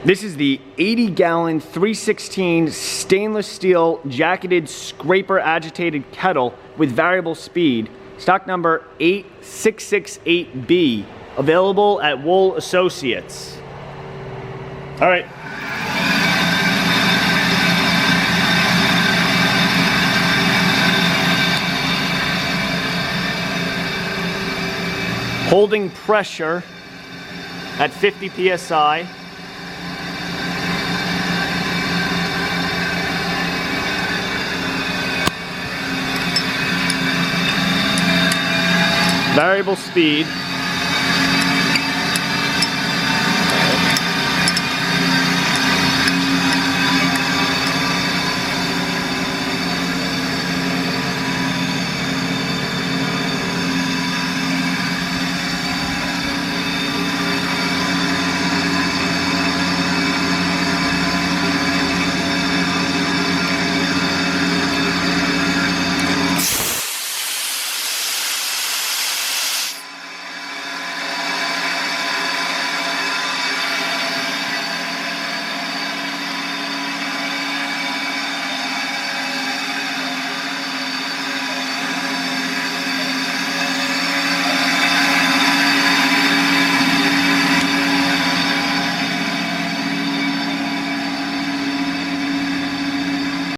This is the 80-gallon 316 stainless steel jacketed scraper agitated kettle with variable speed, stock number 8668B, available at Wohl Associates. All right. Holding pressure at 50 psi. Variable speed.